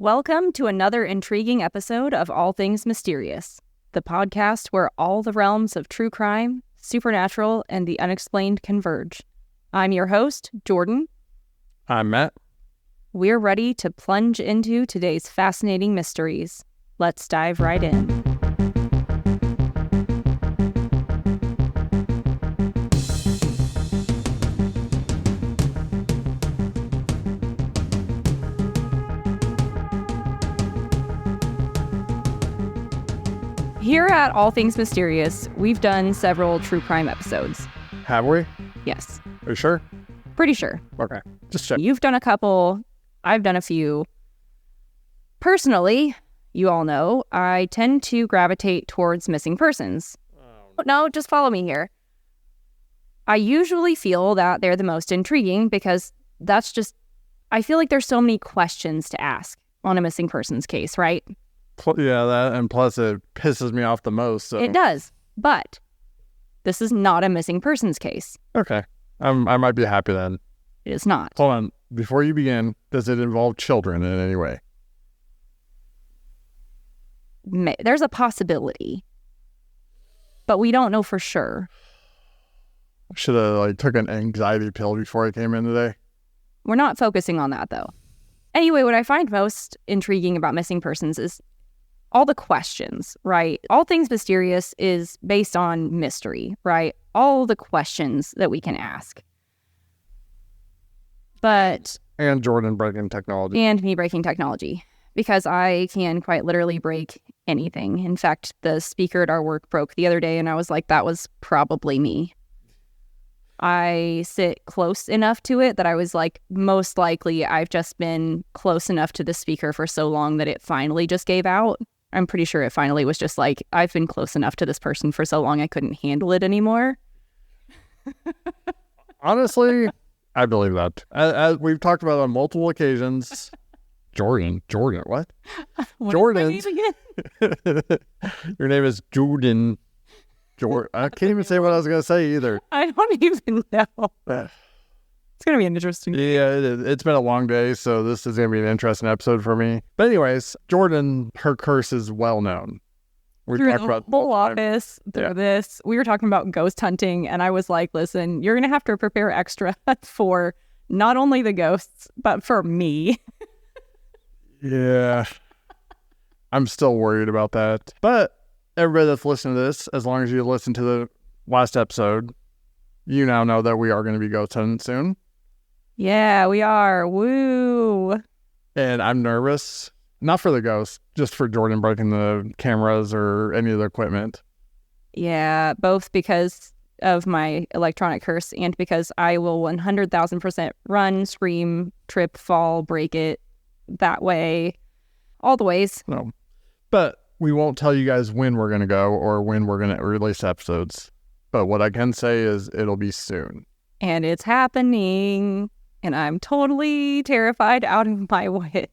Welcome to another intriguing episode of All Things Mysterious, the podcast where all the realms of true crime, supernatural, and the unexplained converge. I'm your host, Jordan. I'm Matt. We're ready to plunge into today's fascinating mysteries. Let's dive right in. Here at All Things Mysterious, we've done several true crime episodes. Have we? Yes. Are you sure? Pretty sure. Okay. Just check. You've done a couple. I've done a few. Personally, you all know, I tend to gravitate towards missing persons. No, just follow me here. I usually feel that they're the most intriguing because I feel like there's so many questions to ask on a missing persons case, right? Yeah, that, and plus it pisses me off the most. So. It does, but this is not a missing persons case. Okay. I might be happy then. It is not. Hold on. Before you begin, does it involve children in any way? There's a possibility, but we don't know for sure. Should have took an anxiety pill before I came in today. We're not focusing on that though. Anyway, what I find most intriguing about missing persons is all the questions, right? All Things Mysterious is based on mystery, right? All the questions that we can ask. And Jordan breaking technology. And me breaking technology. Because I can quite literally break anything. In fact, the speaker at our work broke the other day, and I was like, that was probably me. I sit close enough to it that I was like, most likely I've just been close enough to the speaker for so long that it finally just gave out. I'm pretty sure it finally was just like, I've been close enough to this person for so long I couldn't handle it anymore. Honestly, I believe that. As we've talked about on multiple occasions. Jordan, what? Jordan. Is my name again? Your name is Jordan. I can't even say what I was going to say either. I don't even know. It's going to be interesting. Yeah, it's been a long day, so this is going to be an interesting episode for me. But anyways, Jordan, her curse is well known. We Through talked the about whole office, through this. We were talking about ghost hunting, and I was like, listen, you're going to have to prepare extra for not only the ghosts, but for me. Yeah. I'm still worried about that. But everybody that's listening to this, as long as you listen to the last episode, you now know that we are going to be ghost hunting soon. Yeah, we are. Woo. And I'm nervous. Not for the ghosts, just for Jordan breaking the cameras or any of the equipment. Yeah, both because of my electronic curse and because I will 100,000% run, scream, trip, fall, break it that way. All the ways. No. But we won't tell you guys when we're going to go or when we're going to release episodes. But what I can say is it'll be soon. And it's happening. And I'm totally terrified out of my wits.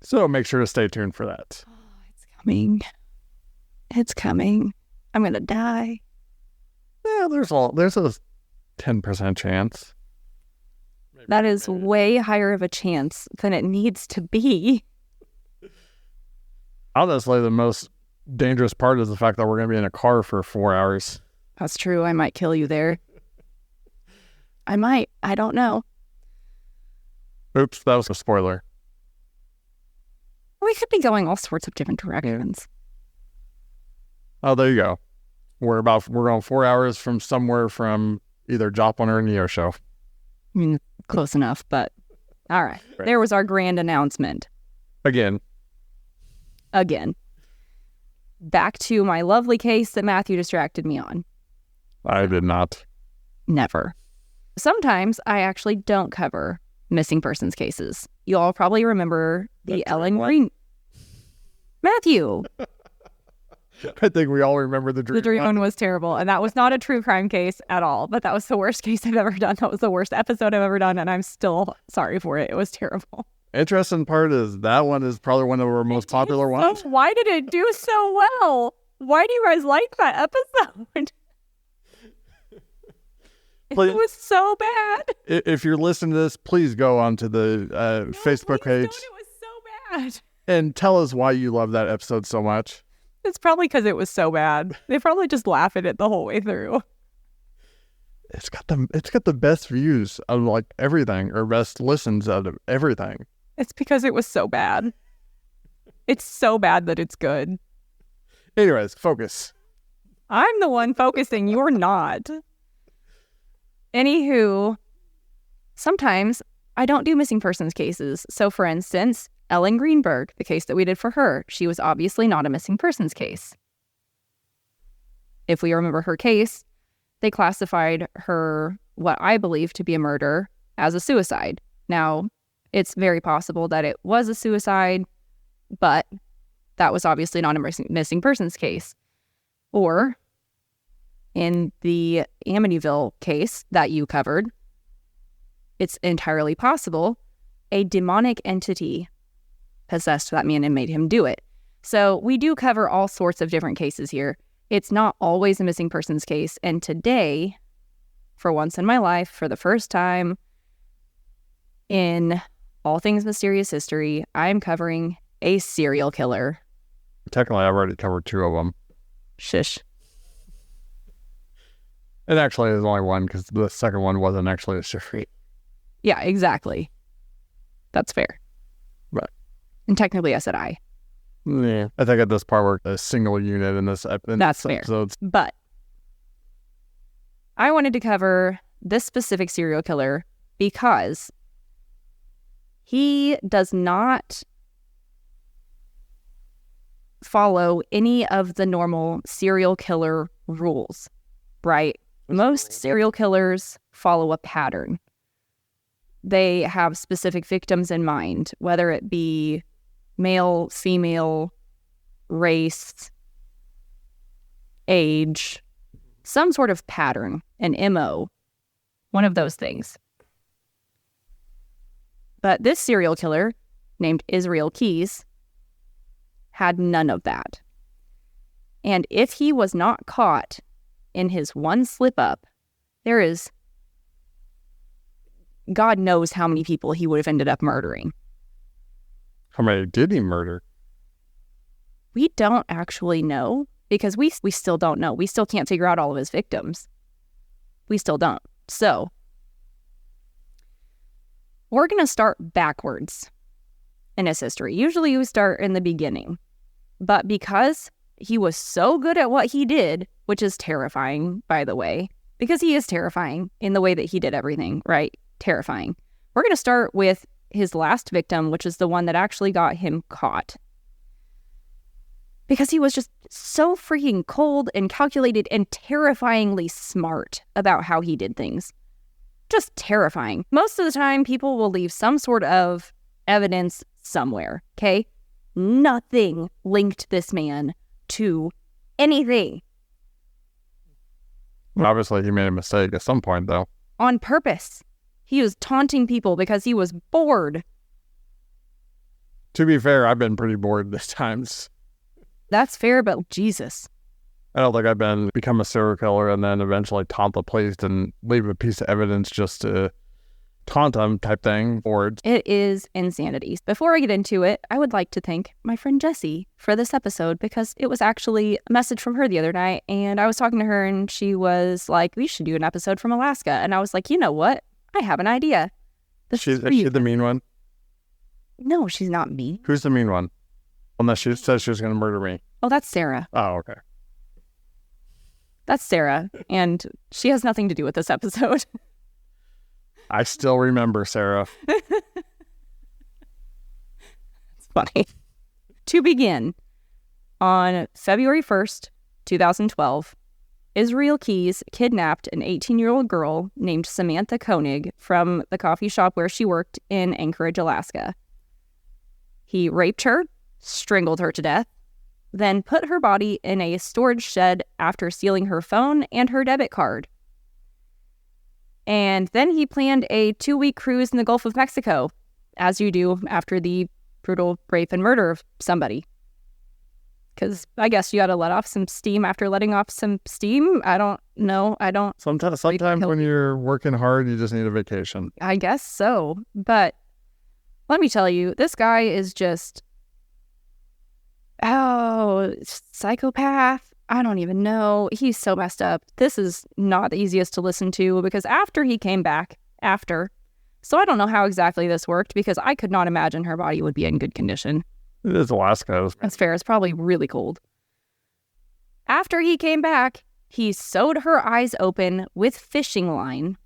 So make sure to stay tuned for that. Oh, it's coming. It's coming. I'm going to die. Yeah, there's a 10% chance. That is way higher of a chance than it needs to be. Honestly, the most dangerous part is the fact that we're going to be in a car for 4 hours. That's true. I might kill you there. I might. I don't know. Oops, that was a spoiler. We could be going all sorts of different directions. Oh, there you go. We're going 4 hours from somewhere from either Joplin or Neo Show. I mean, close enough, but all right. There was our grand announcement. Again. Back to my lovely case that Matthew distracted me on. I did not. Never. Sometimes I actually don't cover missing persons cases. You all probably remember the Ellen Green. Matthew. I think we all remember the dream. The dream one was terrible, and that was not a true crime case at all, but that was the worst case I've ever done. That was the worst episode I've ever done, and I'm still sorry for it. It was terrible. Interesting part is that one is probably one of our most popular ones. Why did it do so well? Why do you guys like that episode? It was so bad. If you're listening to this, please go onto the Facebook page. It was so bad. And tell us why you love that episode so much. It's probably because it was so bad. They probably just laugh at it the whole way through. It's got the best views of like everything, or best listens out of everything. It's because it was so bad. It's so bad that it's good. Anyways, focus. I'm the one focusing. You're not. Anywho, sometimes I don't do missing persons cases. So for instance, Ellen Greenberg, the case that we did for her, she was obviously not a missing persons case. If we remember her case, they classified her, what I believe to be a murder, as a suicide. Now, it's very possible that it was a suicide, but that was obviously not a missing persons case. Or, in the Amityville case that you covered, it's entirely possible a demonic entity possessed that man and made him do it. So we do cover all sorts of different cases here. It's not always a missing persons case. And today, for once in my life, for the first time in all things mysterious history, I'm covering a serial killer. Technically, I've already covered 2 of them. Shush. And actually, there's only one because the second one wasn't actually a serial. Yeah, exactly. That's fair. Right. And technically, I said I. Yeah. I think at this part, we're a single unit in this episode. That's fair. But I wanted to cover this specific serial killer because he does not follow any of the normal serial killer rules, right? Most serial killers follow a pattern. They have specific victims in mind, whether it be male, female, race, age, some sort of pattern, an MO, one of those things. But this serial killer, named Israel Keyes, had none of that. And if he was not caught in his one slip-up, there is God knows how many people he would have ended up murdering. How many did he murder? We don't actually know because we still don't know. We still can't figure out all of his victims. We still don't. So, we're going to start backwards in his history. Usually we start in the beginning. But because he was so good at what he did, which is terrifying, by the way, because he is terrifying in the way that he did everything, right? Terrifying. We're going to start with his last victim, which is the one that actually got him caught. Because he was just so freaking cold and calculated and terrifyingly smart about how he did things. Just terrifying. Most of the time, people will leave some sort of evidence somewhere, okay? Nothing linked this man to anything. Obviously, he made a mistake at some point, though. On purpose. He was taunting people because he was bored. To be fair, I've been pretty bored this times. That's fair, but Jesus. I don't think I've become a serial killer and then eventually taunt the police and leave a piece of evidence just to taunt them type thing. It is insanity. Before I get into it, I would like to thank my friend Jessie for this episode because it was actually a message from her the other night and I was talking to her and she was like, we should do an episode from Alaska. And I was like, you know what? I have an idea. Is she the mean one? No, she's not mean. Who's the mean one? Unless she says she was going to murder me. Oh, that's Sarah. Oh, okay. That's Sarah, and she has nothing to do with this episode. I still remember Sarah. It's funny. To begin, on February 1st, 2012, Israel Keyes kidnapped an 18-year-old girl named Samantha Koenig from the coffee shop where she worked in Anchorage, Alaska. He raped her, strangled her to death, then put her body in a storage shed after stealing her phone and her debit card. And then he planned a 2-week cruise in the Gulf of Mexico, as you do after the brutal rape and murder of somebody. Because I guess you got to let off some steam after letting off some steam. I don't know. Sometimes when you're working hard, you just need a vacation. I guess so. But Let me tell you, this guy is just, psychopath. I don't even know. He's so messed up. This is not the easiest to listen to because after he came back, so I don't know how exactly this worked because I could not imagine her body would be in good condition. It is Alaska. That's fair. It's probably really cold. After he came back, he sewed her eyes open with fishing line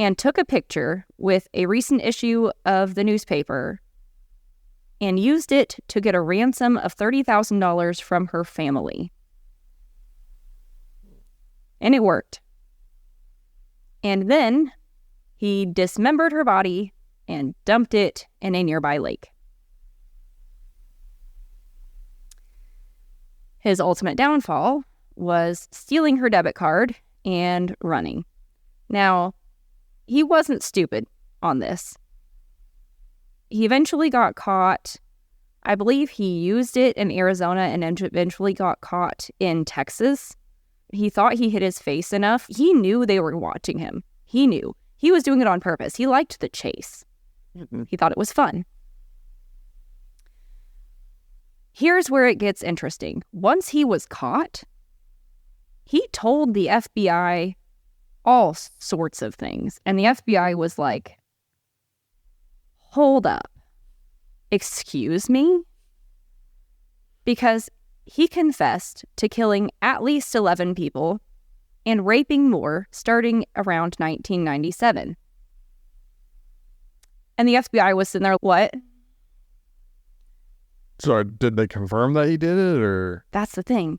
and took a picture with a recent issue of the newspaper and used it to get a ransom of $30,000 from her family. And it worked. And then he dismembered her body and dumped it in a nearby lake. His ultimate downfall was stealing her debit card and running. Now, he wasn't stupid on this. He eventually got caught. I believe he used it in Arizona and eventually got caught in Texas. He thought he hid his face enough. He knew they were watching him. He knew. He was doing it on purpose. He liked the chase. He thought it was fun. Here's where it gets interesting. Once he was caught, he told the FBI all sorts of things. And the FBI was like, hold up. Excuse me? Because he confessed to killing at least 11 people and raping more starting around 1997. And the FBI was sitting there, what? So did they confirm that he did it, or? That's the thing.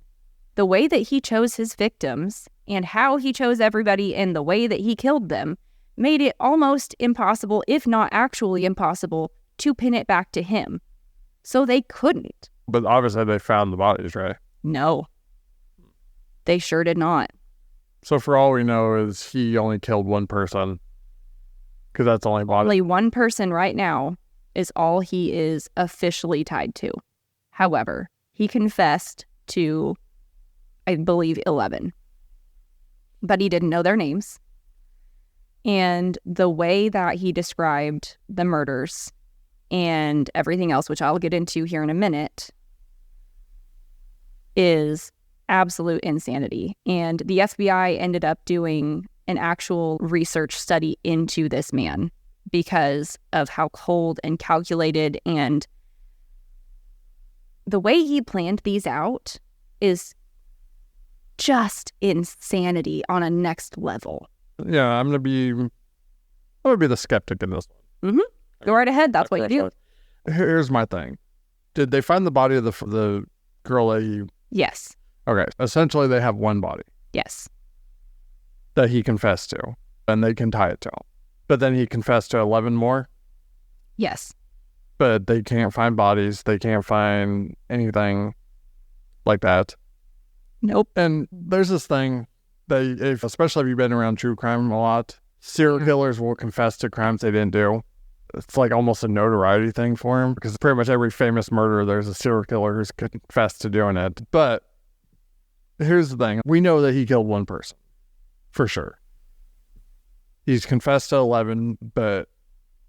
The way that he chose his victims and how he chose everybody and the way that he killed them made it almost impossible, if not actually impossible, to pin it back to him. So they couldn't. But obviously they found the bodies, right? No. They sure did not. So for all we know is he only killed one person. Because that's only body. Only one person right now is all he is officially tied to. However, he confessed to, I believe, 11. But he didn't know their names. And the way that he described the murders and everything else, which I'll get into here in a minute, is absolute insanity. And the FBI ended up doing an actual research study into this man because of how cold and calculated, and the way he planned these out is just insanity on a next level. Yeah, I'm gonna be the skeptic in this one. Mm-hmm. Go right ahead. That's what you do. Here's my thing. Did they find the body of the girl that he... Yes. Okay. Essentially, they have one body. Yes. That he confessed to, and they can tie it to him. But then he confessed to 11 more? Yes. But they can't find bodies. They can't find anything like that. Nope. And there's this thing that, especially if you've been around true crime a lot, serial killers will confess to crimes they didn't do. It's like almost a notoriety thing for him, because pretty much every famous murderer, there's a serial killer who's confessed to doing it. But here's the thing. We know that he killed one person, for sure. He's confessed to 11, but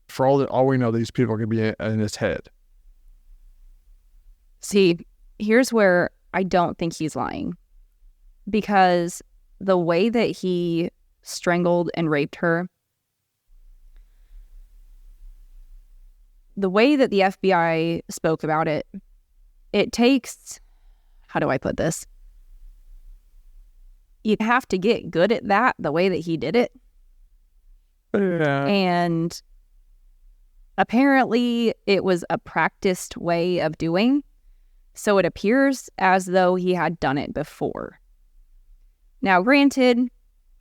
for all we know, these people could be in his head. See, here's where I don't think he's lying. Because the way that he strangled and raped her, the way that the FBI spoke about it, it takes, how do I put this? You have to get good at that, the way that he did it. Yeah. And apparently it was a practiced way of doing. So it appears as though he had done it before. Now, granted,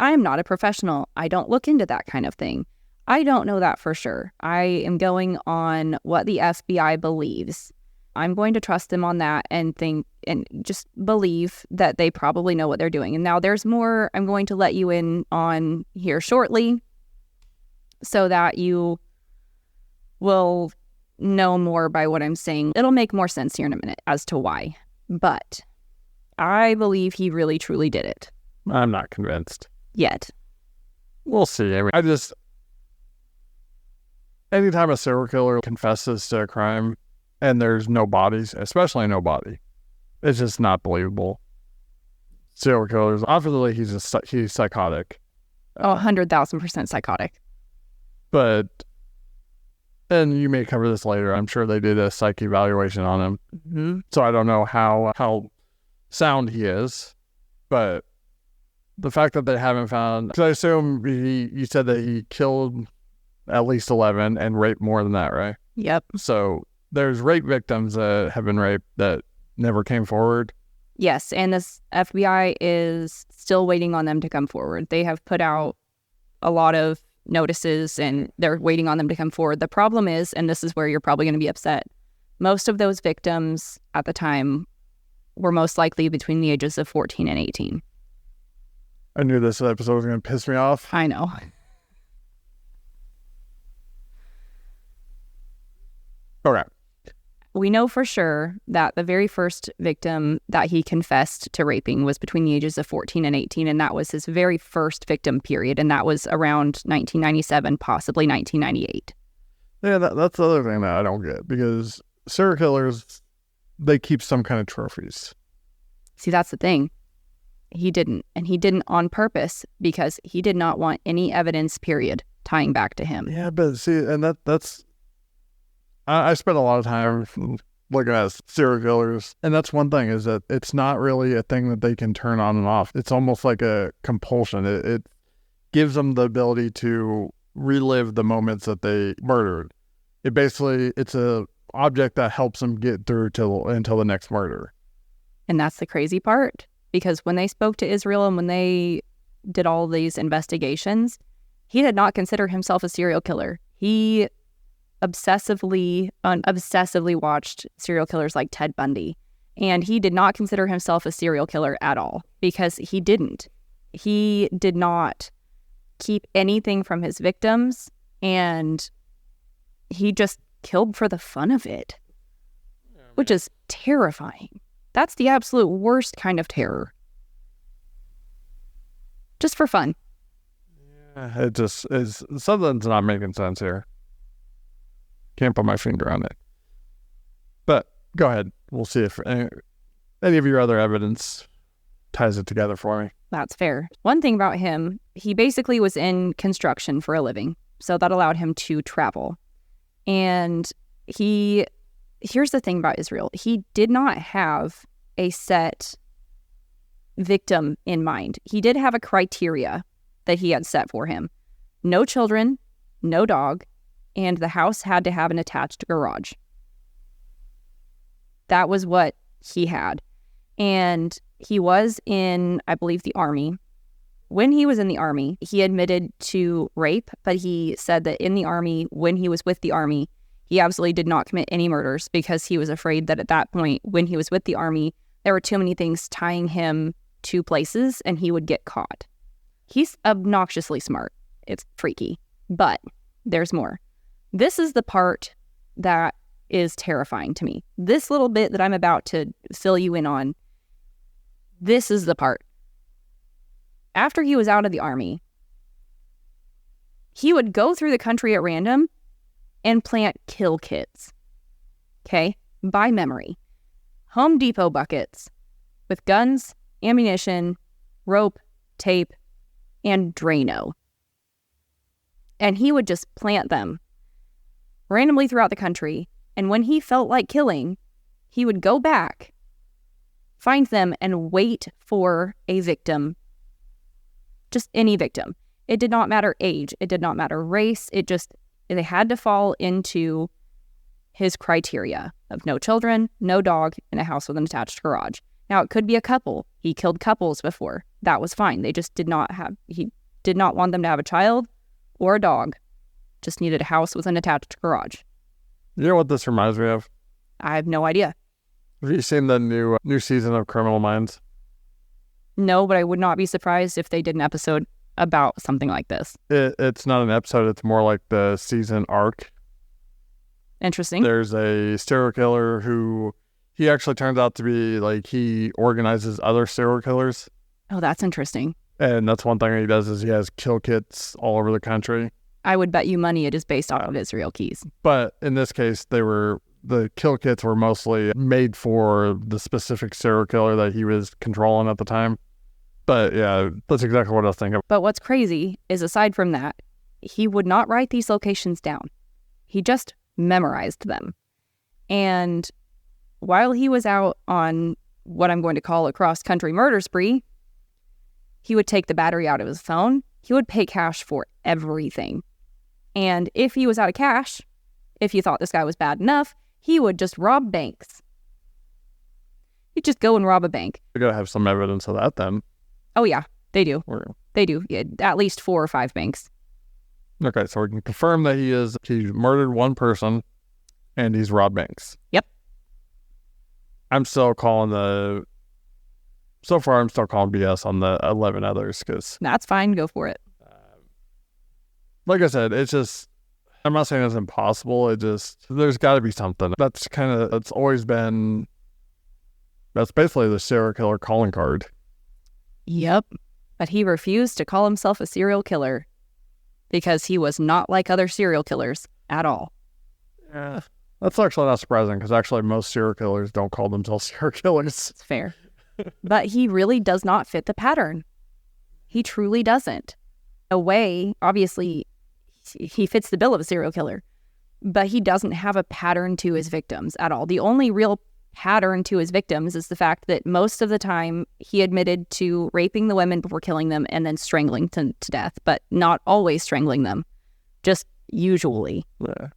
I'm not a professional. I don't look into that kind of thing. I don't know that for sure. I am going on what the FBI believes. I'm going to trust them on that and think and just believe that they probably know what they're doing. And now there's more I'm going to let you in on here shortly so that you will know more by what I'm saying. It'll make more sense here in a minute as to why. But I believe he really, truly did it. I'm not convinced. Yet. We'll see. I mean, anytime a serial killer confesses to a crime and there's no bodies, especially no body, it's just not believable. Serial killers, obviously he's psychotic. 100,000% psychotic. But, and you may cover this later, I'm sure they did a psych evaluation on him. Mm-hmm. So I don't know how sound he is, but the fact that they haven't found, because I assume you said that he killed at least 11 and raped more than that, right? Yep. So there's rape victims that have been raped that never came forward. Yes, and this FBI is still waiting on them to come forward. They have put out a lot of notices and they're waiting on them to come forward. The problem is, and this is where you're probably going to be upset, most of those victims at the time were most likely between the ages of 14 and 18. I knew this episode was going to piss me off. I know. Okay. We know for sure that the very first victim that he confessed to raping was between the ages of 14 and 18, and that was his very first victim, period, and that was around 1997, possibly 1998. Yeah, that's the other thing that I don't get, because serial killers, they keep some kind of trophies. See, that's the thing. He didn't, and he didn't on purpose, because he did not want any evidence, period, tying back to him. Yeah, but see, and that's... I spent a lot of time looking at serial killers, and that's one thing, is that it's not really a thing that they can turn on and off. It's almost like a compulsion. It gives them the ability to relive the moments that they murdered. It's a object that helps them get through until the next murder. And that's the crazy part, because when they spoke to Israel and when they did all these investigations, he did not consider himself a serial killer. He obsessively watched serial killers like Ted Bundy, and he did not consider himself a serial killer at all, because he did not keep anything from his victims, and he just killed for the fun of it, which is terrifying. That's the absolute worst kind of terror. Just for fun. Yeah, it just is, something's not making sense here. Can't put my finger on it. But go ahead. We'll see if any of your other evidence ties it together for me. That's fair. One thing about him, he basically was in construction for a living, so that allowed him to travel. And here's the thing about Israel. He did not have a set victim in mind. He did have a criteria that he had set for him. No children, no dog, and the house had to have an attached garage. That was what he had. And he was in, I believe, the Army. When he was in the Army, he admitted to rape, but he said that in the Army, when he was with the Army, he absolutely did not commit any murders, because he was afraid that at that point, when he was with the Army, there were too many things tying him to places and he would get caught. He's obnoxiously smart. It's freaky. But there's more. This is the part that is terrifying to me. This little bit that I'm about to fill you in on, this is the part. After he was out of the Army, he would go through the country at random and plant kill kits. Okay? By memory. Home Depot buckets with guns, ammunition, rope, tape, and Drano. And he would just plant them randomly throughout the country. And when he felt like killing, he would go back, find them, and wait for a victim. Just any victim. It did not matter age. It did not matter race. They had to fall into his criteria of no children, no dog, and a house with an attached garage. Now, it could be a couple. He killed couples before. That was fine. He did not want them to have a child or a dog. Just needed a house with an attached garage. You know what this reminds me of? I have no idea. Have you seen the new season of Criminal Minds? No, but I would not be surprised if they did an episode about something like this. It's not an episode. It's more like the season arc. Interesting. There's a serial killer who he actually turns out to be like, he organizes other serial killers. Oh, that's interesting. And that's one thing he does, is he has kill kits all over the country. I would bet you money it is based off of Israel Keys. But in this case, the kill kits were mostly made for the specific serial killer that he was controlling at the time. But yeah, that's exactly what I was thinking. But what's crazy is, aside from that, he would not write these locations down. He just memorized them. And while he was out on what I'm going to call a cross-country murder spree, he would take the battery out of his phone. He would pay cash for everything. And if he was out of cash, if you thought this guy was bad enough, he would just rob banks. He'd just go and rob a bank. We gotta have some evidence of that then. Oh yeah, they do. Or... They do. Yeah, at least 4 or 5 banks. Okay, so we can confirm that he murdered one person and he's robbed banks. Yep. I'm still calling BS on the 11 others because... That's fine. Go for it. Like I said, it's just... I'm not saying it's impossible. There's got to be something. That's basically the serial killer calling card. Yep. But he refused to call himself a serial killer because he was not like other serial killers at all. Yeah. That's actually not surprising because actually most serial killers don't call themselves serial killers. It's fair. But he really does not fit the pattern. He truly doesn't. A way, obviously, he fits the bill of a serial killer, but he doesn't have a pattern to his victims at all. The only real pattern to his victims is the fact that most of the time he admitted to raping the women before killing them and then strangling to death, but not always strangling them, just usually. Yeah.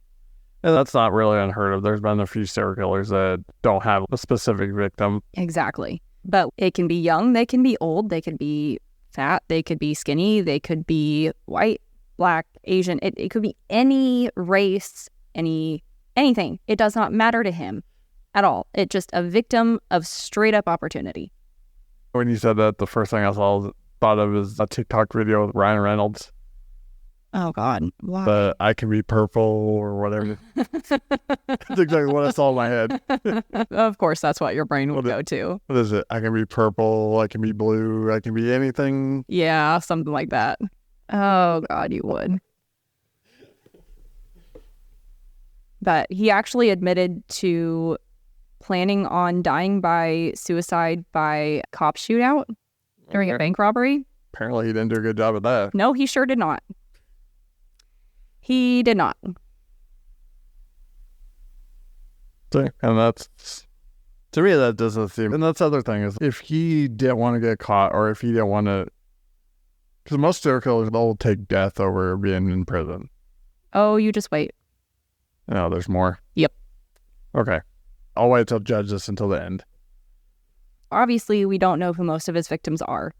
And that's not really unheard of. There's been a few serial killers that don't have a specific victim. Exactly. But it can be young, they can be old, they could be fat, they could be skinny, they could be white, Black, Asian. It could be any race, anything. It does not matter to him at all. It's just a victim of straight up opportunity. When you said that, the first thing I thought of is a TikTok video with Ryan Reynolds. Oh, God. Why? But I can be purple or whatever. That's exactly what I saw in my head. Of course, that's what your brain would go to. What is it? I can be purple, I can be blue, I can be anything. Yeah, something like that. Oh, God, you would. But he actually admitted to planning on dying by suicide by cop shootout during a bank robbery. Apparently he didn't do a good job at that. No, he sure did not. He did not. And that's, to me, that doesn't seem... And that's the other thing is, if he didn't want to get caught, or if he didn't want to... Because most serial killers, they'll take death over being in prison. Oh, you just wait. No, there's more. Yep. Okay. I'll wait till judge this until the end. Obviously, we don't know who most of his victims are.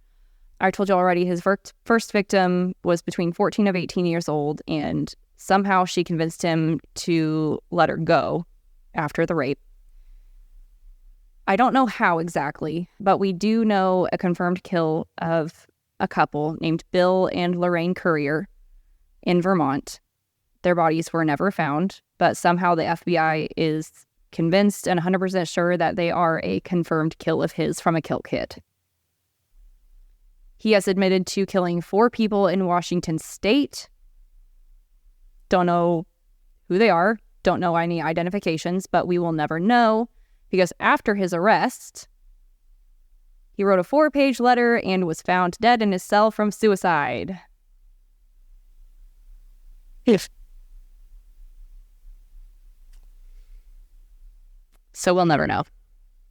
I told you already, his first victim was between 14 and 18 years old, and somehow she convinced him to let her go after the rape. I don't know how exactly, but we do know a confirmed kill of a couple named Bill and Lorraine Currier in Vermont. Their bodies were never found, but somehow the FBI is convinced and 100% sure that they are a confirmed kill of his from a kill kit. He has admitted to killing 4 people in Washington state. Don't know who they are. Don't know any identifications, but we will never know because after his arrest, he wrote a 4-page letter and was found dead in his cell from suicide. So we'll never know.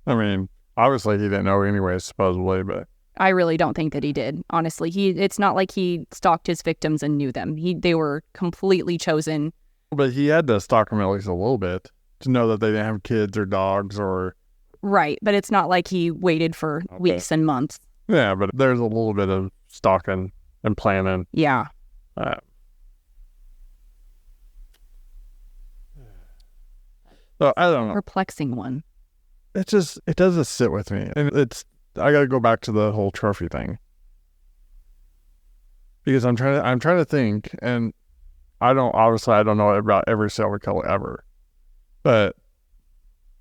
I mean, obviously he didn't know anyway, supposedly, but... I really don't think that he did, honestly. It's not like he stalked his victims and knew them. They were completely chosen. But he had to stalk them at least a little bit to know that they didn't have kids or dogs or... Right, but it's not like he waited for weeks and months. Yeah, but there's a little bit of stalking and planning. Yeah. So I don't know. Perplexing one. It doesn't sit with me. And I got to go back to the whole trophy thing. Because I'm trying to think, and I don't know about every serial killer ever. But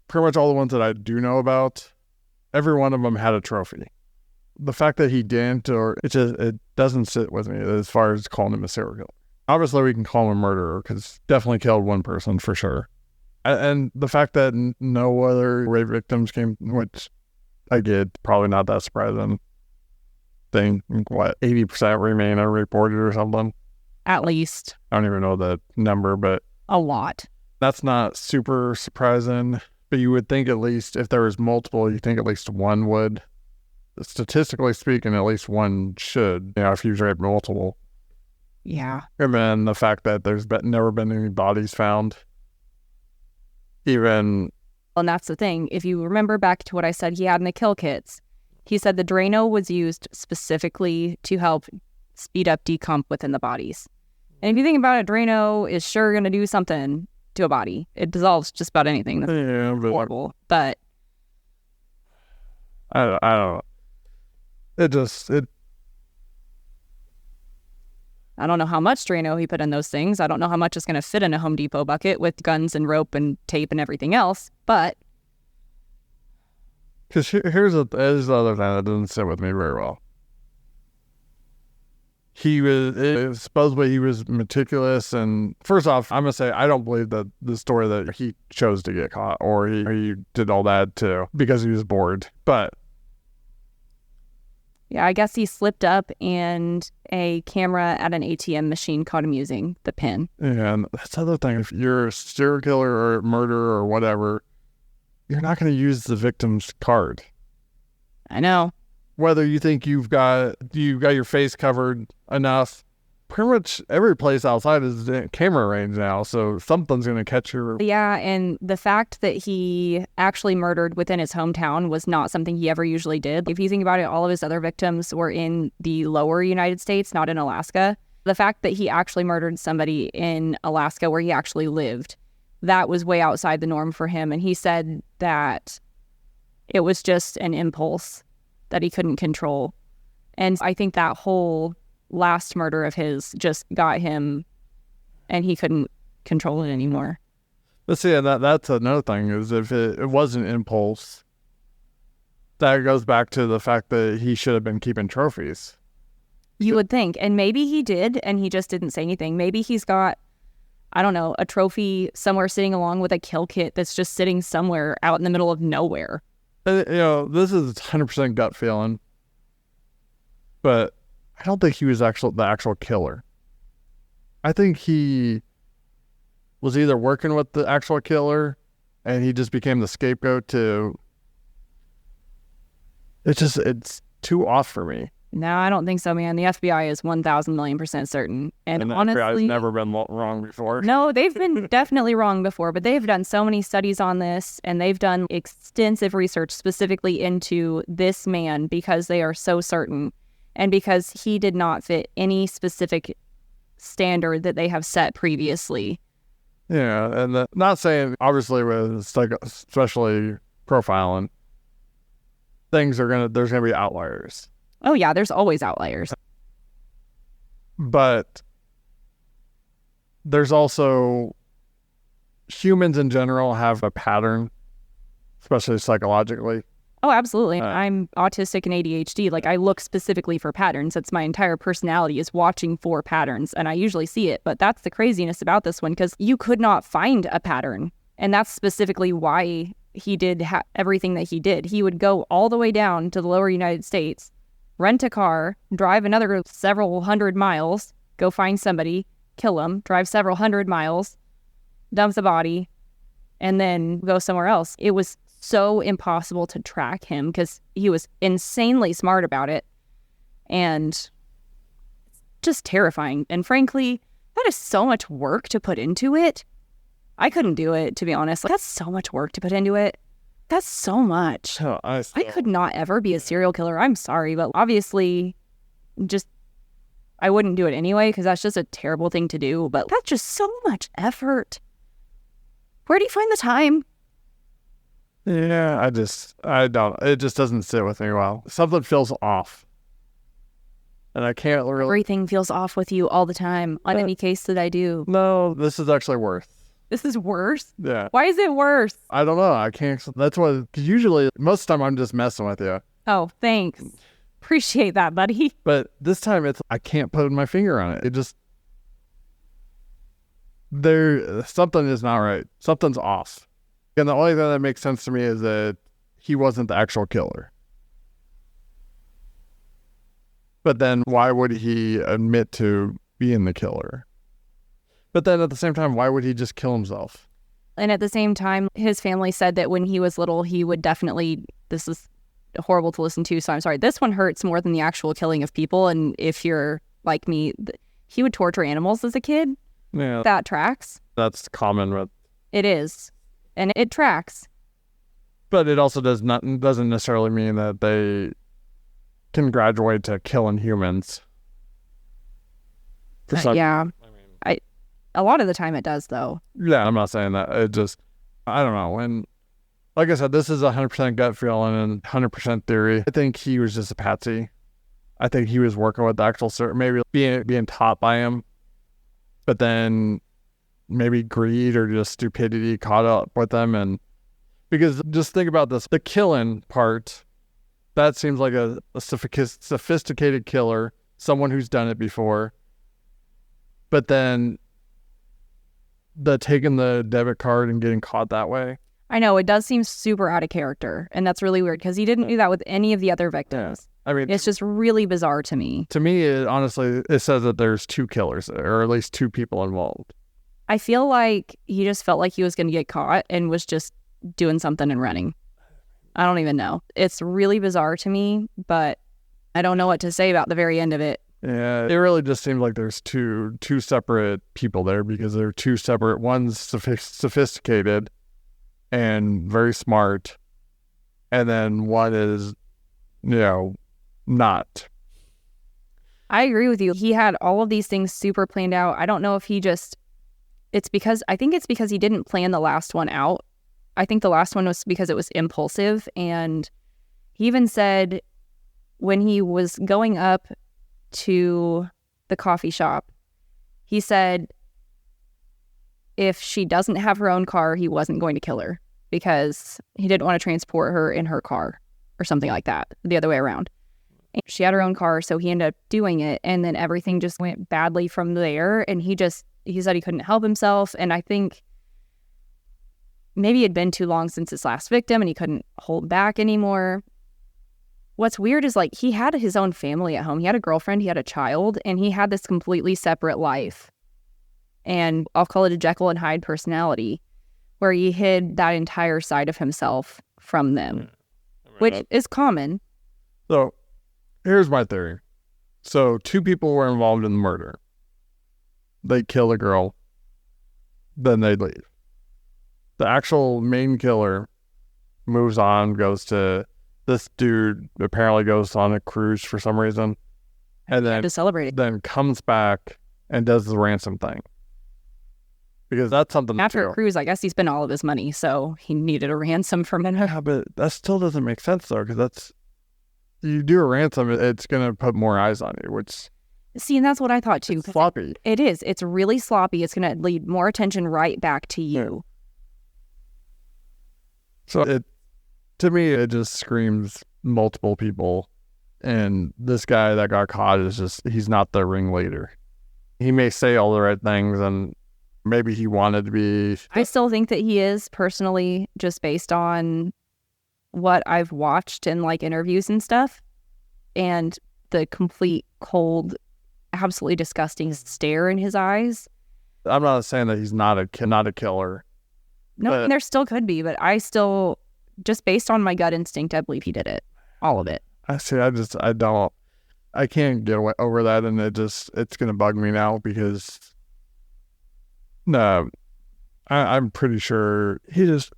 pretty much all the ones that I do know about, every one of them had a trophy. The fact that he didn't, or it doesn't sit with me as far as calling him a serial killer. Obviously, we can call him a murderer because definitely killed one person for sure. And the fact that no other rape victims came, which I get, probably not that surprising. Thing, what, 80% remain unreported or something? At least. I don't even know the number, but a lot. That's not super surprising. But you would think at least if there was multiple, you think at least one would. Statistically speaking, at least one should, if you've raped multiple. Yeah. And then the fact that there's never been any bodies found. Even. And that's the thing. If you remember back to what I said he had in the kill kits, he said the Drano was used specifically to help speed up decomp within the bodies. And if you think about it, Drano is sure going to do something to a body. It dissolves just about anything. That's horrible. But I don't know. I don't know how much Drano he put in those things. I don't know how much is going to fit in a Home Depot bucket with guns and rope and tape and everything else. But because here's the other thing that doesn't sit with me very well. Supposedly he was meticulous, and first off, I'm gonna say I don't believe that the story that he chose to get caught or he did all that too because he was bored. But yeah, I guess he slipped up and a camera at an ATM machine caught him using the pin. Yeah, and that's the other thing. If you're a serial killer or a murderer or whatever, you're not going to use the victim's card. I know. Whether you think you got your face covered enough, pretty much every place outside is camera range now, so something's going to catch your... Yeah, and the fact that he actually murdered within his hometown was not something he ever usually did. If you think about it, all of his other victims were in the lower United States, not in Alaska. The fact that he actually murdered somebody in Alaska where he actually lived, that was way outside the norm for him, and he said that it was just an impulse that he couldn't control. And I think that whole last murder of his just got him and he couldn't control it anymore. But see, that's another thing, is if it was an impulse, that goes back to the fact that he should have been keeping trophies. You would think. And maybe he did and he just didn't say anything. Maybe he's got, I don't know, a trophy somewhere sitting along with a kill kit that's just sitting somewhere out in the middle of nowhere. This is 100% gut feeling, but I don't think he was the actual killer. I think he was either working with the actual killer and he just became the scapegoat to... It's too off for me. No, I don't think so, man. The FBI is 1,000,000,000% certain. And honestly, FBI has never been wrong before. No, they've been definitely wrong before, but they've done so many studies on this and they've done extensive research specifically into this man because they are so certain and because he did not fit any specific standard that they have set previously. Yeah, and not saying, obviously, with especially profiling, there's going to be outliers. Oh, yeah, there's always outliers. But there's also humans in general have a pattern, especially psychologically. Oh, absolutely. I'm autistic and ADHD. Like, I look specifically for patterns. That's my entire personality, is watching for patterns, and I usually see it. But that's the craziness about this one, because you could not find a pattern. And that's specifically why he did everything that he did. He would go all the way down to the lower United States, rent a car, drive another several hundred miles, go find somebody, kill him, drive several hundred miles, dump the body, and then go somewhere else. It was so impossible to track him because he was insanely smart about it and just terrifying. And frankly, that is so much work to put into it. I couldn't do it, to be honest. That's so much work to put into it. That's so much. Oh, I could not ever be a serial killer. I'm sorry, but obviously, I wouldn't do it anyway because that's just a terrible thing to do. But that's just so much effort. Where do you find the time? Yeah, I don't. It just doesn't sit with me well. Something feels off. And I can't really... Everything feels off with you all the time on any case that I do. No, this is actually worse. This is worse? Yeah. Why is it worse? I don't know. I can't... That's what... Because usually, most of the time, I'm just messing with you. Oh, thanks. Appreciate that, buddy. But this time, I can't put my finger on it. something is not right. Something's off. And the only thing that makes sense to me is that he wasn't the actual killer. But then why would he admit to being the killer? But then at the same time, why would he just kill himself? And at the same time, his family said that when he was little, he would definitely, this is horrible to listen to, so I'm sorry, this one hurts more than the actual killing of people. And if you're like me, he would torture animals as a kid. Yeah. That tracks. That's common with... It is. And it tracks. But it also doesn't necessarily mean that they can graduate to killing humans. Yeah. A lot of the time it does, though. Yeah, I'm not saying that. It just, I don't know. And like I said, this is 100% gut feeling and 100% theory. I think he was just a patsy. I think he was working with the actual maybe being taught by him. But then maybe greed or just stupidity caught up with them. And because just think about this, the killing part, that seems like a sophisticated killer, someone who's done it before. But then the taking the debit card and getting caught that way. I know, it does seem super out of character. And that's really weird because he didn't do that with any of the other victims. Yeah. I mean, it's just really bizarre to me. To me, honestly, it says that there's two killers, or at least two people involved. I feel like he just felt like he was going to get caught and was just doing something and running. I don't even know. It's really bizarre to me, but I don't know what to say about the very end of it. Yeah, it really just seems like there's two separate people there because they're two separate. One's sophisticated and very smart, and then one is, not. I agree with you. He had all of these things super planned out. I don't know if I think it's because he didn't plan the last one out. I think the last one was because it was impulsive. And he even said when he was going up to the coffee shop, he said if she doesn't have her own car, he wasn't going to kill her because he didn't want to transport her in her car or something like that, the other way around. And she had her own car, so he ended up doing it, and then everything just went badly from there, and he said he couldn't help himself, and I think maybe it had been too long since his last victim, and he couldn't hold back anymore. What's weird is, like, he had his own family at home. He had a girlfriend, he had a child, and he had this completely separate life. And I'll call it a Jekyll and Hyde personality, where he hid that entire side of himself from them, which is common. So, here's my theory. So, two people were involved in the murder. They kill a girl, then they leave. The actual main killer moves on, goes to... This dude apparently goes on a cruise for some reason, and then to celebrate it. Then comes back and does the ransom thing. Because that's something after a cruise, I guess he spent all of his money, so he needed a ransom from him. Yeah, but that still doesn't make sense though, because you do a ransom, it's gonna put more eyes on you, which... See, and that's what I thought too. It's sloppy. It is. It's really sloppy. It's gonna lead more attention right back to you. So to me, it just screams multiple people. And this guy that got caught he's not the ringleader. He may say all the right things and maybe he wanted to be... I still think that he is, personally, just based on what I've watched in like interviews and stuff. And the complete cold, absolutely disgusting stare in his eyes. I'm not saying that he's not a killer. No, and there still could be, but I still... Just based on my gut instinct, I believe he did it. All of it. I can't get over that, and it's going to bug me now because I'm pretty sure he's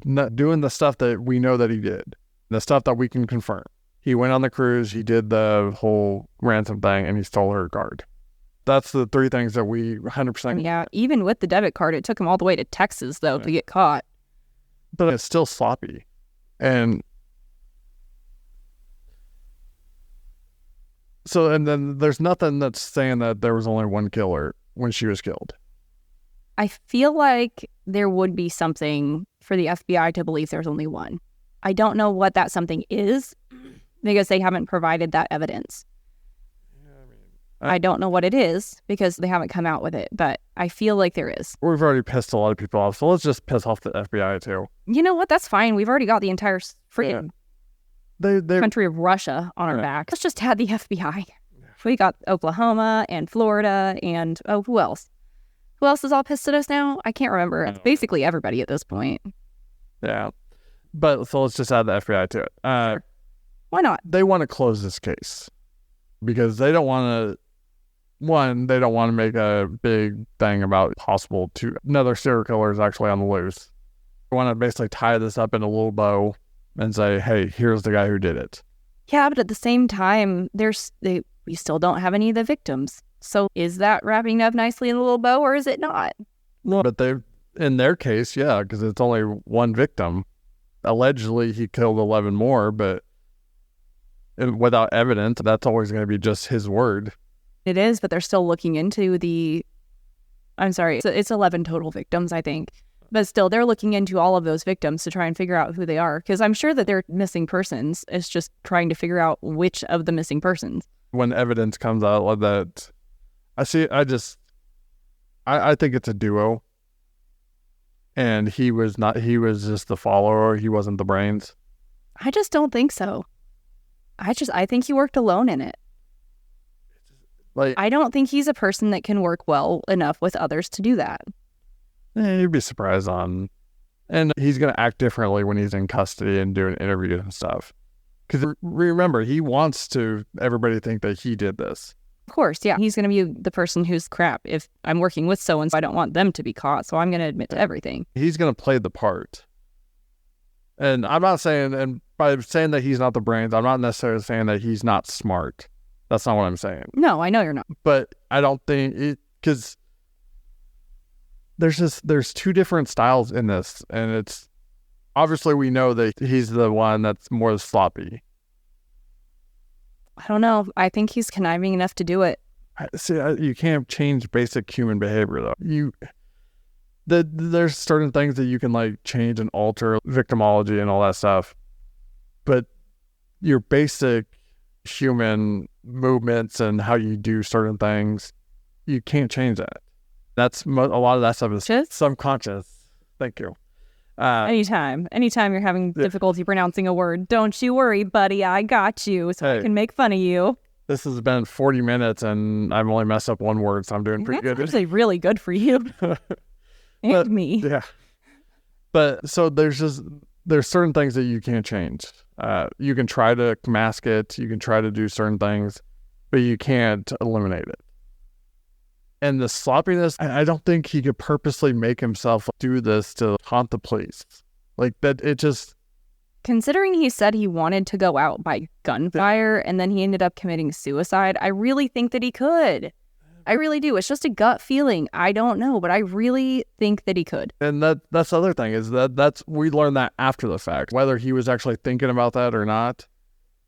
not doing the stuff that we know that he did, the stuff that we can confirm. He went on the cruise, he did the whole ransom thing, and he stole her card. That's the three things that we 100%. Yeah, even with the debit card, it took him all the way to Texas, though, to get caught. But it's still sloppy. And so, and then there's nothing that's saying that there was only one killer when she was killed. I feel like there would be something for the FBI to believe there's only one. I don't know what that something is because they haven't provided that evidence. I don't know what it is because they haven't come out with it, but I feel like there is. We've already pissed a lot of people off, so let's just piss off the FBI too. You know what? That's fine. We've already got the entire freaking country of Russia on our back. Let's just add the FBI. We got Oklahoma and Florida and, who else? Who else is all pissed at us now? I can't remember. It's basically everybody at this point. Yeah. But so let's just add the FBI to it. Sure. Why not? They want to close this case because they don't want to, they don't want to make a big thing about possible another serial killer is actually on the loose. They want to basically tie this up in a little bow and say, hey, here's the guy who did it. Yeah, but at the same time, we still don't have any of the victims. So is that wrapping up nicely in a little bow or is it not? Well, but in their case, yeah, because it's only one victim. Allegedly, he killed 11 more, but without evidence, that's always going to be just his word. It is, but they're still looking into it's 11 total victims, I think. But still, they're looking into all of those victims to try and figure out who they are. Because I'm sure that they're missing persons. It's just trying to figure out which of the missing persons. When evidence comes out like that, I think it's a duo. And he was just the follower. He wasn't the brains. I just don't think so. I think he worked alone in it. I don't think he's a person that can work well enough with others to do that. You'd be surprised and he's going to act differently when he's in custody and doing interviews and stuff. Because remember, he wants everybody think that he did this. Of course, yeah. He's going to be the person who's crap. If I'm working with so-and-so, I don't want them to be caught, so I'm going to admit to everything. He's going to play the part. And I'm not saying, and by saying that he's not the brains, I'm not necessarily saying that he's not smart. That's not what I'm saying. No, I know you're not. But I don't think because there's two different styles in this, and it's obviously we know that he's the one that's more sloppy. I don't know. I think he's conniving enough to do it. See, you can't change basic human behavior though. There's certain things that you can change and alter, victimology and all that stuff, but your basic human movements and how you do certain things, you can't change that. That's a lot of that stuff is subconscious. Thank you. Anytime you're having difficulty pronouncing a word, don't you worry, buddy. I got you, so I can make fun of you. This has been 40 minutes, and I've only messed up one word, so I'm doing pretty good. That's actually really good for you. And me. Yeah. But so there's certain things that you can't change. You can try to mask it. You can try to do certain things, but you can't eliminate it. And the sloppiness, I don't think he could purposely make himself do this to haunt the police. It just... Considering he said he wanted to go out by gunfire and then he ended up committing suicide, I really think that he could. I really do. It's just a gut feeling. I don't know, but I really think that he could. And that's the other thing is we learned that after the fact. Whether he was actually thinking about that or not,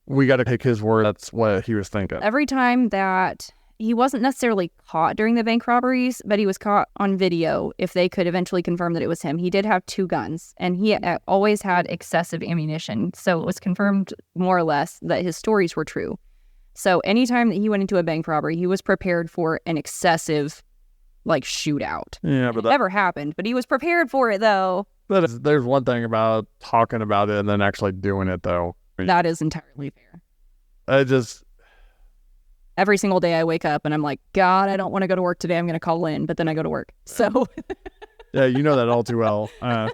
we got to take his word. That's what he was thinking. Every time that he wasn't necessarily caught during the bank robberies, but he was caught on video if they could eventually confirm that it was him. He did have 2 guns, and he always had excessive ammunition. So it was confirmed more or less that his stories were true. So anytime that he went into a bank robbery, he was prepared for an excessive, shootout. Yeah, but it never happened, but he was prepared for it, though. There's one thing about talking about it and then actually doing it, though. That is entirely fair. Every single day I wake up and I'm like, God, I don't want to go to work today. I'm going to call in, but then I go to work. So. Yeah, you know that all too well. I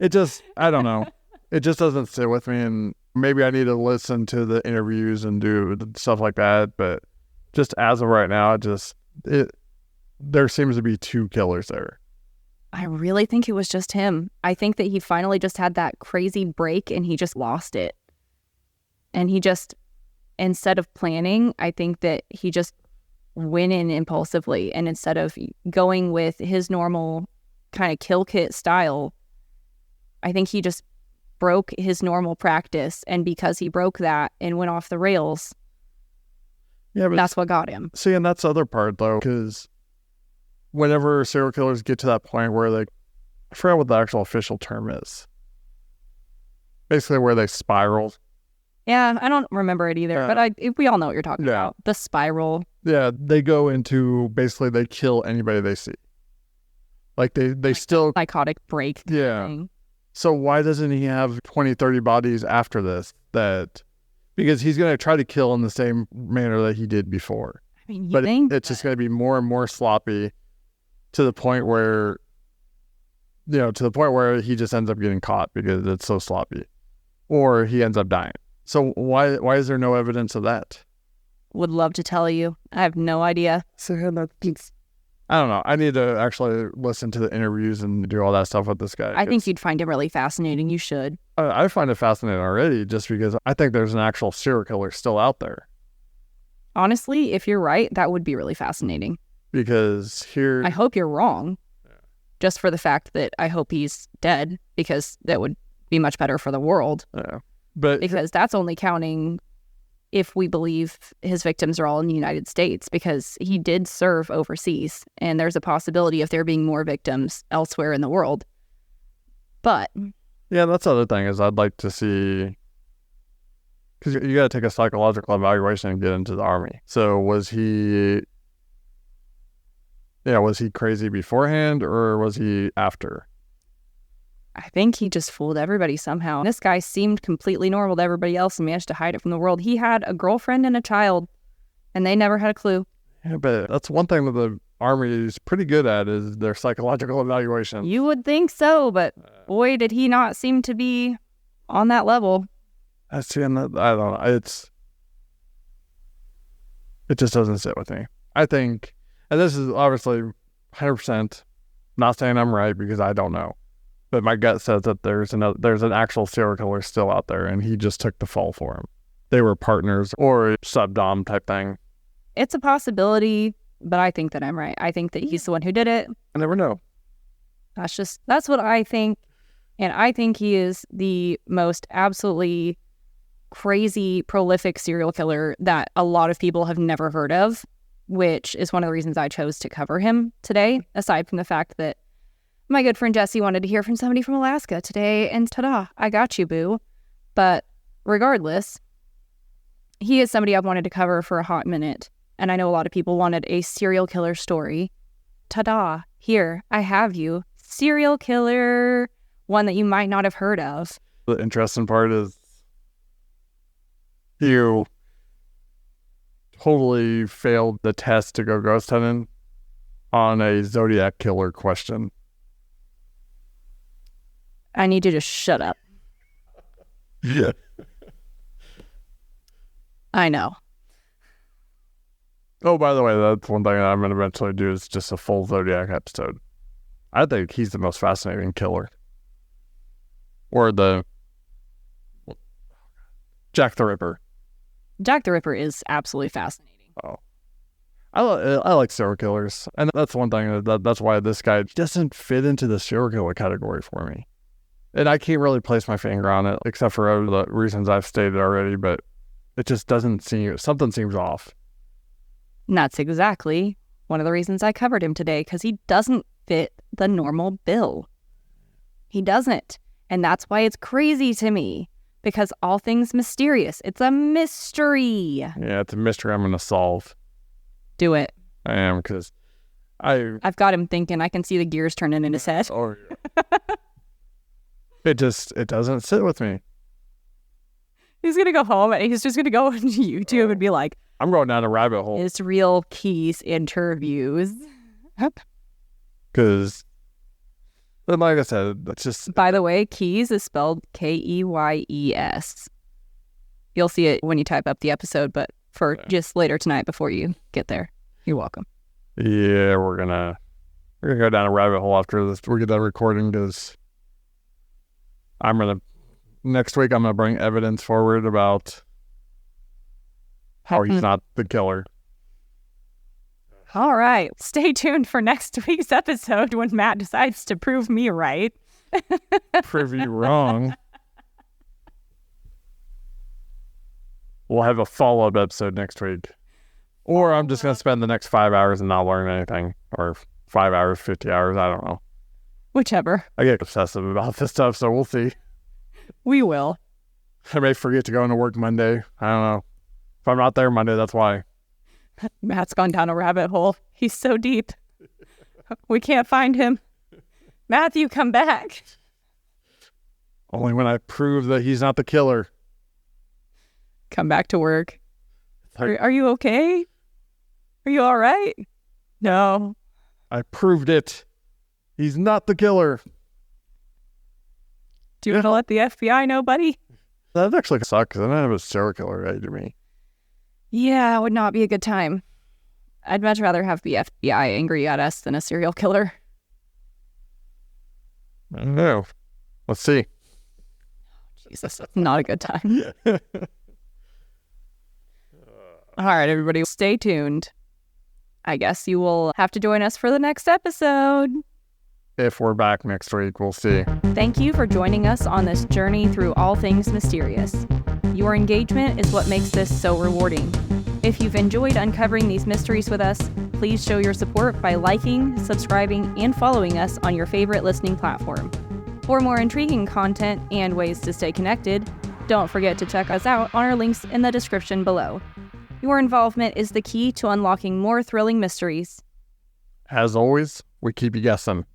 don't know. It just doesn't sit with me. And maybe I need to listen to the interviews and do stuff like that. But just as of right now, there seems to be 2 killers there. I really think it was just him. I think that he finally just had that crazy break and he just lost it. And he just... Instead of planning, I think that he just went in impulsively. And instead of going with his normal kind of kill kit style, I think he just broke his normal practice. And because he broke that and went off the rails, that's what got him. See, and that's the other part, though, because whenever serial killers get to that point where I forgot what the actual official term is. Basically where they spiral. Yeah, I don't remember it either, but we all know what you're talking about. The spiral. Yeah, they go into basically they kill anybody they see. Like they still psychotic break. Yeah. Thing. So why doesn't he have 20, 30 bodies after this? Because he's going to try to kill in the same manner that he did before. I mean, but it's just going to be more and more sloppy to the point where, he just ends up getting caught because it's so sloppy, or he ends up dying. So why is there no evidence of that? Would love to tell you. I have no idea. So I don't know. I need to actually listen to the interviews and do all that stuff with this guy. I think you'd find him really fascinating. You should. I find it fascinating already just because I think there's an actual serial killer still out there. Honestly, if you're right, that would be really fascinating. Because here... I hope you're wrong. Yeah. Just for the fact that I hope he's dead, because that would be much better for the world. Yeah. Because that's only counting if we believe his victims are all in the United States, because he did serve overseas, and there's a possibility of there being more victims elsewhere in the world. But... yeah, that's the other thing is I'd like to see... because you got to take a psychological evaluation and get into the army. So was he crazy beforehand or was he after? I think he just fooled everybody somehow. This guy seemed completely normal to everybody else and managed to hide it from the world. He had a girlfriend and a child, and they never had a clue. Yeah, but that's one thing that the army is pretty good at is their psychological evaluation. You would think so, but boy, did he not seem to be on that level. I don't know. It just doesn't sit with me. I think, and this is obviously 100% not saying I'm right because I don't know, but my gut says that there's an actual serial killer still out there, and he just took the fall for him. They were partners or sub-dom type thing. It's a possibility, but I think that I'm right. I think that he's the one who did it. I never know. That's what I think, and I think he is the most absolutely crazy, prolific serial killer that a lot of people have never heard of, which is one of the reasons I chose to cover him today, aside from the fact that my good friend Jesse wanted to hear from somebody from Alaska today, and ta-da, I got you, boo. But regardless, he is somebody I've wanted to cover for a hot minute, and I know a lot of people wanted a serial killer story. Ta-da, here, I have you. Serial killer, one that you might not have heard of. The interesting part is you totally failed the test to go ghost hunting on a Zodiac killer question. I need you to shut up. Yeah. I know. Oh, by the way, that's one thing I'm going to eventually do is just a full Zodiac episode. I think he's the most fascinating killer. Or the Jack the Ripper. Jack the Ripper is absolutely fascinating. Oh. I like serial killers. And that's one thing, that's why this guy doesn't fit into the serial killer category for me. And I can't really place my finger on it, except for the reasons I've stated already, but it just doesn't something seems off. And that's exactly one of the reasons I covered him today, because he doesn't fit the normal bill. He doesn't. And that's why it's crazy to me, because all things mysterious. It's a mystery. Yeah, it's a mystery I'm going to solve. Do it. I am, because I've got him thinking. I can see the gears turning in his head. Oh, yeah. It doesn't sit with me. He's going to go home and he's just going to go on YouTube and be like, I'm going down a rabbit hole. Israel Keys interviews. Because, like I said, that's just... By the way, Keys is spelled Keyes. You'll see it when you type up the episode, but for just later tonight before you get there. You're welcome. Yeah, we're gonna go down a rabbit hole after this. We get done recording because next week I'm gonna bring evidence forward about how he's not the killer. All right. Stay tuned for next week's episode when Matt decides to prove me right. Prove you wrong. We'll have a follow-up episode next week. Or I'm just going to spend the next 5 hours and not learn anything. Or 5 hours, 50 hours, I don't know. Whichever. I get obsessive about this stuff, so we'll see. We will. I may forget to go into work Monday. I don't know. If I'm not there Monday, that's why. Matt's gone down a rabbit hole. He's so deep. We can't find him. Matthew, come back. Only when I prove that he's not the killer. Come back to work. Are you okay? Are you all right? No. I proved it. He's not the killer. Do you want to let the FBI know, buddy? That'd actually suck, because then I have a serial killer ready to me. Yeah, it would not be a good time. I'd much rather have the FBI angry at us than a serial killer. I don't know. Let's see. Jesus, that's not a good time. All right, everybody, stay tuned. I guess you will have to join us for the next episode. If we're back next week, we'll see. Thank you for joining us on this journey through all things mysterious. Your engagement is what makes this so rewarding. If you've enjoyed uncovering these mysteries with us, please show your support by liking, subscribing, and following us on your favorite listening platform. For more intriguing content and ways to stay connected, don't forget to check us out on our links in the description below. Your involvement is the key to unlocking more thrilling mysteries. As always, we keep you guessing.